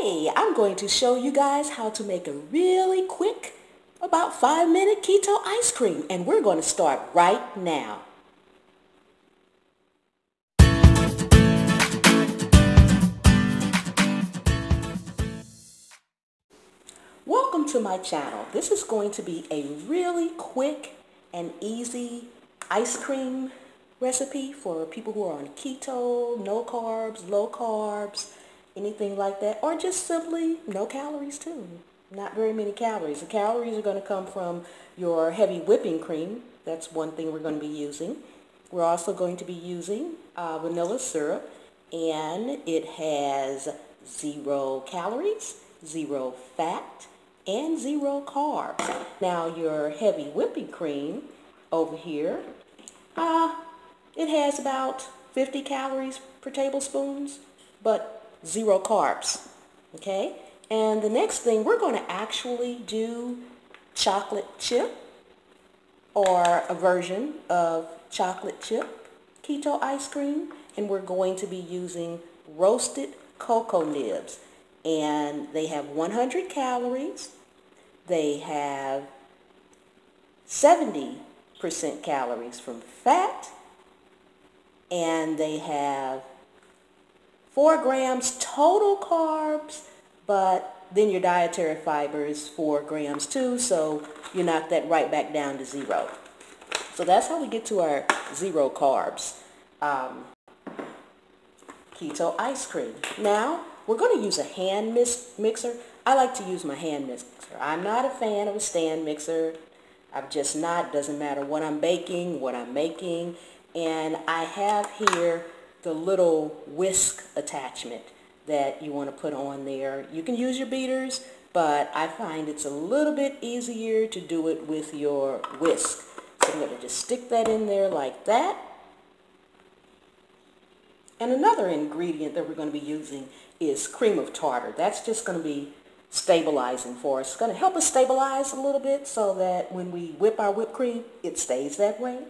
Today, I'm going to show you guys how to make a really quick, about 5-minute keto ice cream, and we're going to start right now. Welcome to my channel. This is going to be a really quick and easy ice cream recipe for people who are on keto, no carbs, low carbs, anything like that, or just simply no calories too. Not very many calories. The calories are going to come from your heavy whipping cream. That's one thing we're going to be using. We're also going to be using vanilla syrup, and it has 0 calories, 0 fat, and 0 carbs. Now your heavy whipping cream over here, it has about 50 calories per tablespoons, but 0 carbs, okay? And the next thing, we're going to actually do chocolate chip, or a version of chocolate chip keto ice cream, and we're going to be using Roasted Cocoa Nibs. And they have 100 calories, they have 70% calories from fat, and they have 4 grams total carbs, but then your dietary fiber is 4 grams too, so you knock that right back down to 0. So that's how we get to our 0 carbs keto ice cream. Now, we're going to use a hand mixer. I like to use my hand mixer. I'm not a fan of a stand mixer. I'm just not. Doesn't matter what I'm baking, what I'm making. And I have here the little whisk attachment that you want to put on there. You can use your beaters, but I find it's a little bit easier to do it with your whisk. So I'm going to just stick that in there like that. And another ingredient that we're going to be using is cream of tartar. That's just going to be stabilizing for us. It's going to help us stabilize a little bit so that when we whip our whipped cream, it stays that way.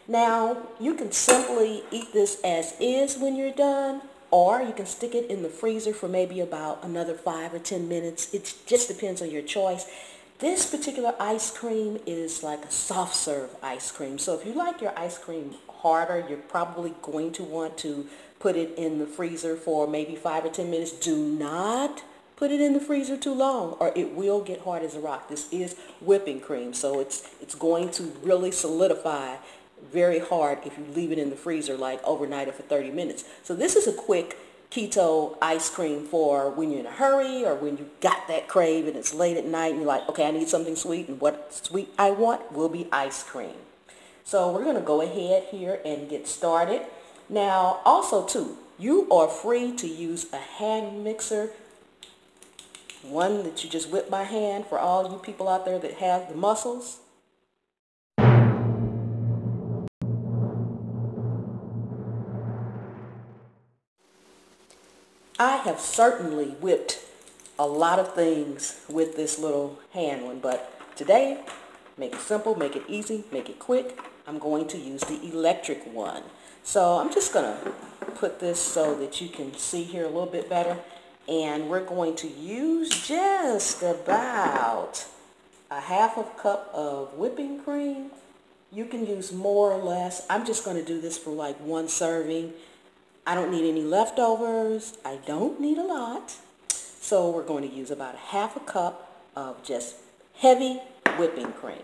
Now, you can simply eat this as is when you're done, or you can stick it in the freezer for maybe about another 5 or 10 minutes. It just depends on your choice. This particular ice cream is like a soft serve ice cream. So if you like your ice cream harder, you're probably going to want to put it in the freezer for maybe 5 or 10 minutes. Do not put it in the freezer too long, or it will get hard as a rock. This is whipping cream, so it's going to really solidify very hard if you leave it in the freezer like overnight or for 30 minutes. So this is a quick keto ice cream for when you're in a hurry, or when you got that crave and it's late at night and you're like, okay, I need something sweet, and what sweet I want will be ice cream. So we're going to go ahead here and get started. Now also too, you are free to use a hand mixer, one that you just whip by hand, for all you people out there that have the muscles. I have certainly whipped a lot of things with this little hand one, but today, make it simple, make it easy, make it quick. I'm going to use the electric one. So I'm just going to put this so that you can see here a little bit better. And we're going to use just about a ½ cup of whipping cream. You can use more or less. I'm just going to do this for like 1 serving. I don't need any leftovers. I don't need a lot. So we're going to use about a ½ cup of just heavy whipping cream.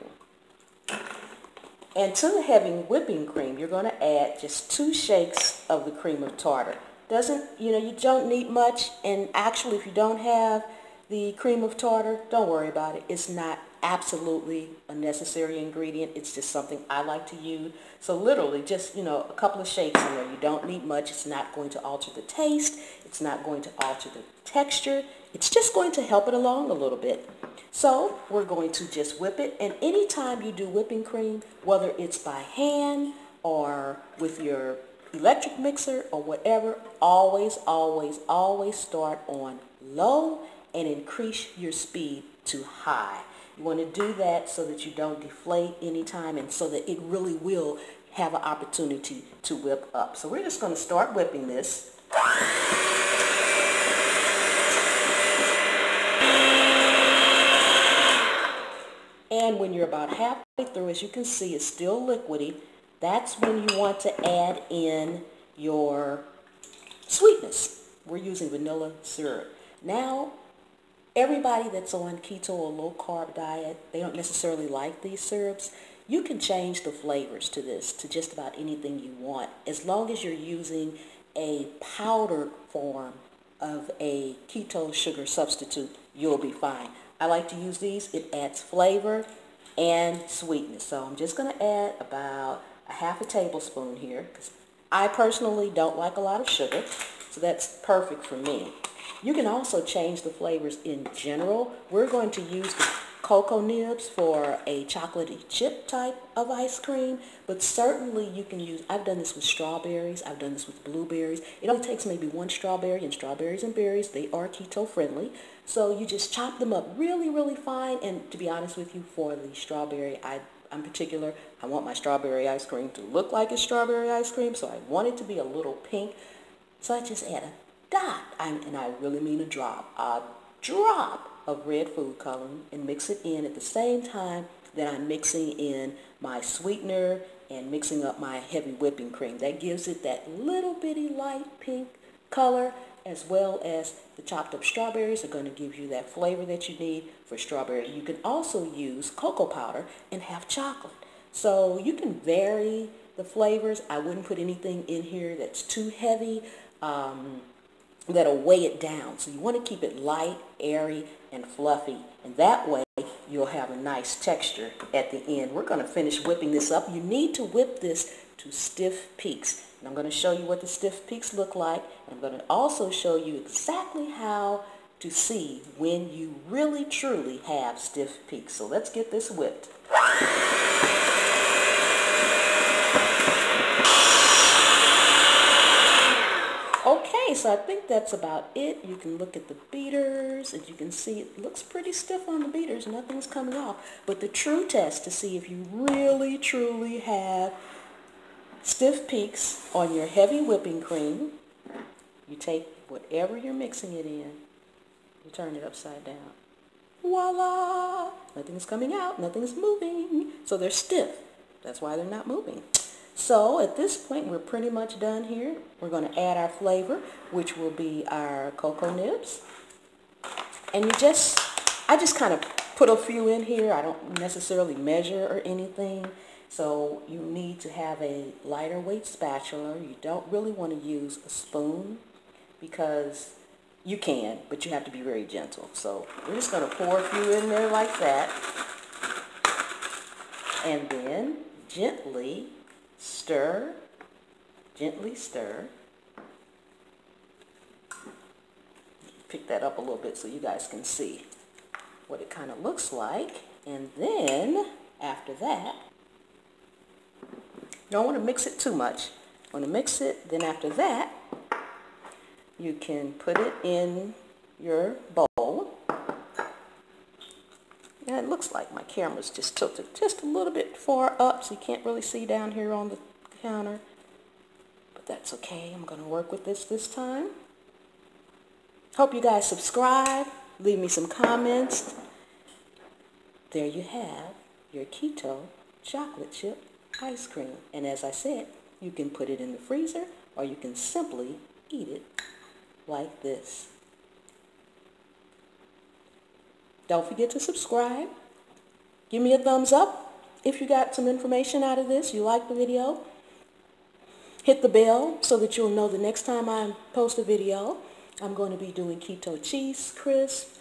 And to the heavy whipping cream, you're going to add just 2 shakes of the cream of tartar. You don't need much, and actually if you don't have the cream of tartar, don't worry about it. It's not absolutely a necessary ingredient. It's just something I like to use. So literally just, a couple of shakes in there. You don't need much. It's not going to alter the taste. It's not going to alter the texture. It's just going to help it along a little bit. So we're going to just whip it. And anytime you do whipping cream, whether it's by hand or with your electric mixer or whatever, always, always, always start on low and increase your speed to high. You want to do that so that you don't deflate anytime, and so that it really will have an opportunity to whip up. So we're just going to start whipping this. when you're about halfway through, as you can see, it's still liquidy. That's when you want to add in your sweetness. We're using vanilla syrup. Now, everybody that's on keto or low carb diet, they don't necessarily like these syrups. You can change the flavors to this to just about anything you want, as long as you're using a powdered form of a keto sugar substitute, you'll be fine. I like to use these. It adds flavor and sweetness. So I'm just going to add about a half a tablespoon here, because I personally don't like a lot of sugar, so that's perfect for me. You can also change the flavors in general. We're going to use the cocoa nibs for a chocolatey chip type of ice cream, but certainly you can use, I've done this with strawberries, I've done this with blueberries. It only takes maybe one strawberry, and strawberries and berries, they are keto friendly. So you just chop them up really, really fine, and to be honest with you, for the strawberry, I'm particular. I want my strawberry ice cream to look like a strawberry ice cream, so I want it to be a little pink. So I just add a dot, and I really mean a drop of red food coloring, and mix it in at the same time that I'm mixing in my sweetener and mixing up my heavy whipping cream. That gives it that little bitty light pink color, as well as the chopped up strawberries are going to give you that flavor that you need for strawberry. You can also use cocoa powder and have chocolate. So you can vary the flavors. I wouldn't put anything in here that's too heavy. That'll weigh it down. So you want to keep it light, airy, and fluffy. And that way you'll have a nice texture at the end. We're going to finish whipping this up. You need to whip this to stiff peaks. And I'm going to show you what the stiff peaks look like. And I'm going to also show you exactly how to see when you really truly have stiff peaks. So let's get this whipped. Okay, so I think that's about it. You can look at the beaters, and you can see it looks pretty stiff on the beaters. Nothing's coming off. But the true test to see if you really, truly have stiff peaks on your heavy whipping cream, you take whatever you're mixing it in, you turn it upside down. Voila! Nothing's coming out. Nothing's moving. So they're stiff. That's why they're not moving. So at this point, we're pretty much done here. We're going to add our flavor, which will be our cocoa nibs. And I just kind of put a few in here. I don't necessarily measure or anything. So you need to have a lighter weight spatula. You don't really want to use a spoon, because you can, but you have to be very gentle. So we're just going to pour a few in there like that. And then gently stir. Pick that up a little bit so you guys can see what it kind of looks like. And then after that, you don't want to mix it too much. You want to mix it, then after that, you can put it in your bowl. And it looks like my camera's just tilted just a little bit far up, so you can't really see down here on the counter. But that's okay. I'm going to work with this time. Hope you guys subscribe. Leave me some comments. There you have your keto chocolate chip ice cream. And as I said, you can put it in the freezer, or you can simply eat it like this. Don't forget to subscribe. Give me a thumbs up if you got some information out of this, you like the video. Hit the bell so that you'll know the next time I post a video. I'm going to be doing keto cheese crisp.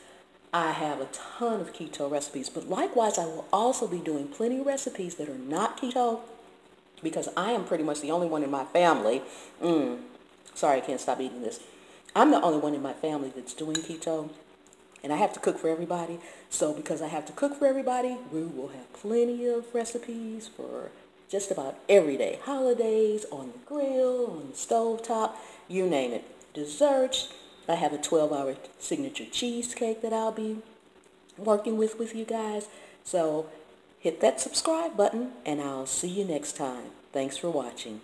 I have a ton of keto recipes, but likewise I will also be doing plenty of recipes that are not keto, because I am pretty much the only one in my family. Sorry, I can't stop eating this. I'm the only one in my family that's doing keto. And I have to cook for everybody. So because I have to cook for everybody, we will have plenty of recipes for just about every day. Holidays, on the grill, on the stovetop, you name it. Desserts. I have a 12-hour signature cheesecake that I'll be working with you guys. So hit that subscribe button, and I'll see you next time. Thanks for watching.